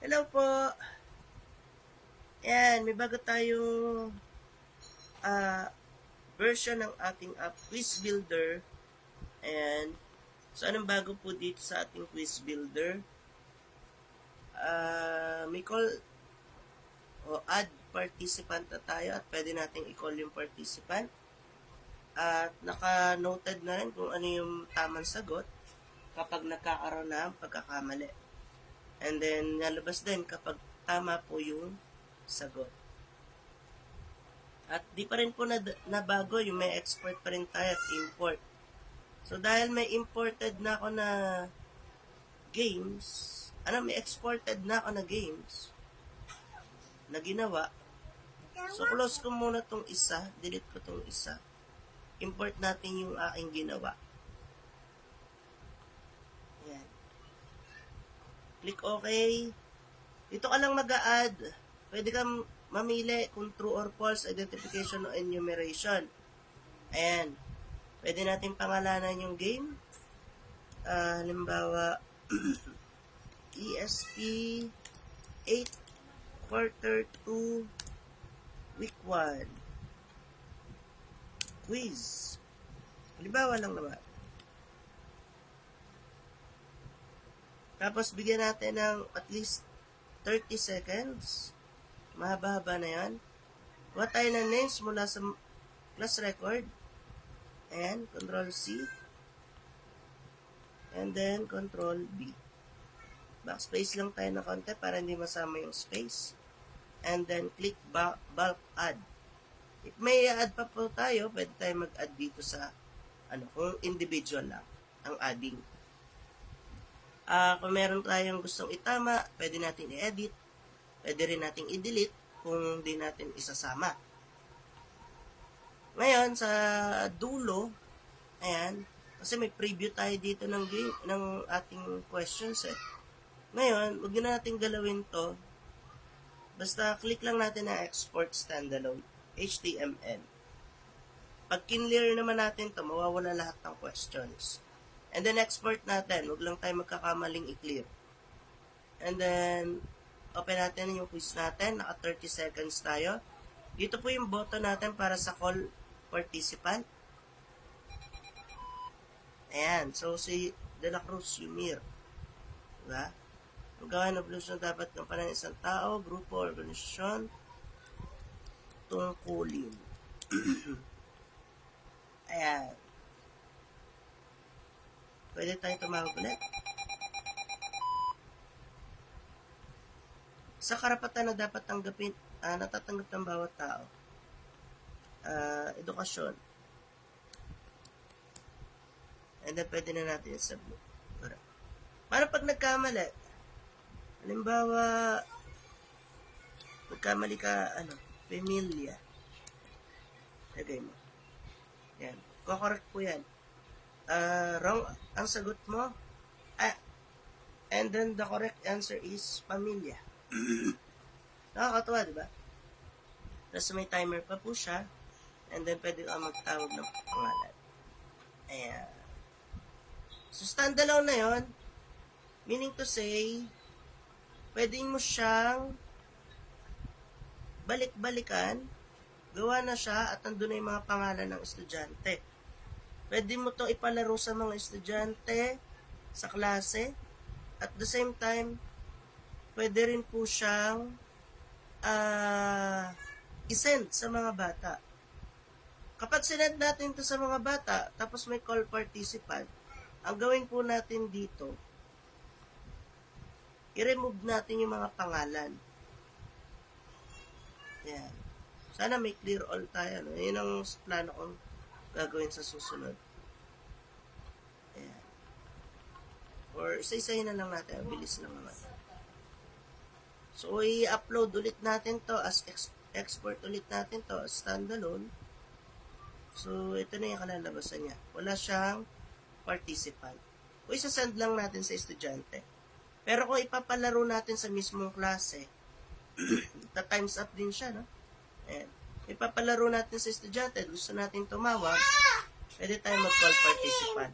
Hello po. Ayan, may bago tayong version ng ating app, Quiz Builder. Ayan. So, anong bago po dito sa ating Quiz Builder? May call o add participant na tayo at pwede nating i-call yung participant. At naka-noted na rin kung ano yung tamang sagot kapag nagkakaroon na ang pagkakamali. And then, nalabas din kapag tama po yung sagot. At di pa rin po nabago yung may export pa rin tayo at import. So, dahil may imported na ako na games, may exported na ako na games na ginawa. So, close ko muna tong isa, delete ko tong isa. Import natin yung aking ginawa. Ayan. Click OK. Dito ka lang mag-a-add. Pwede kang mamili kung true or false, identification o enumeration. Ayan. Pwede natin pangalanan yung game. Halimbawa, ESP 8 quarter 2 week 1 quiz. Halimbawa lang naman. Tapos, bigyan natin ng at least 30 seconds. Mahaba-haba na yan. Kuha tayo ng names mula sa class record. And Control C. And then, Control B. Backspace lang tayo ng konti para hindi masama yung space. And then, click bulk add. If may add pa po tayo, pwede tayo mag-add dito sa, kung individual lang ang adding. Kung meron tayong gustong itama, pwede natin i-edit. Pwede rin natin i-delete kung hindi natin isasama. Ngayon, sa dulo, ayan, kasi may preview tayo dito ng ating questions Ngayon, huwag na natin galawin to. Basta click lang natin na export standalone, HTML. Pag kinlear naman natin to, mawawala lahat ng questions. And then export natin, huwag lang tayo magkakamaling i-clear. And then, open natin yung quiz natin, naka 30 seconds tayo. Dito po yung button natin para sa call participant. Ayan, so si De La Cruz Yumir. Diba? Ang gawa ng evolution dapat ng panang isang tao, grupo, organisasyon, tungkulin. Ayan. Pwede tayo tumawag ulit. Sa karapatan na dapat tanggapin, natatanggap ng bawat tao. Edukasyon. And then, pwede na natin i-submit. Para pag nagkamali, halimbawa, nagkamali ka, pamilya. Lagay mo. Yan. Correct po yan. Wrong ang sagot mo. And then, the correct answer is pamilya. Nakakatawa, diba? Tapos may timer pa po siya. And then, pwede ka magtawag ng pangalan. Ayan. So, standalone na yon. Meaning to say, pwede mo siyang balik-balikan, gawa na siya at nandun na yung mga pangalan ng estudyante. Pwede mo to ipalaro sa mga estudyante, sa klase, at the same time, pwede rin po siyang isend sa mga bata. Kapag sinend natin to sa mga bata, tapos may call participant, ang gawin po natin dito, i-remove natin yung mga pangalan. Yan. Sana may clear all tayo. Yun ang plano kong gagawin sa susunod. Ayan. Or isa-isahin na lang natin. Bilis lang naman. So, i-upload ulit natin to as export ulit natin to as standalone. So, ito na yung kalalabasan niya. Wala siyang participant. O isa-send lang natin sa estudyante. Pero kung ipapalaro natin sa mismong klase, times up din siya, no? Ayan. Ipapalaro natin sa estudyante, gusto natin tumawag, pwede tayo mag-call participant.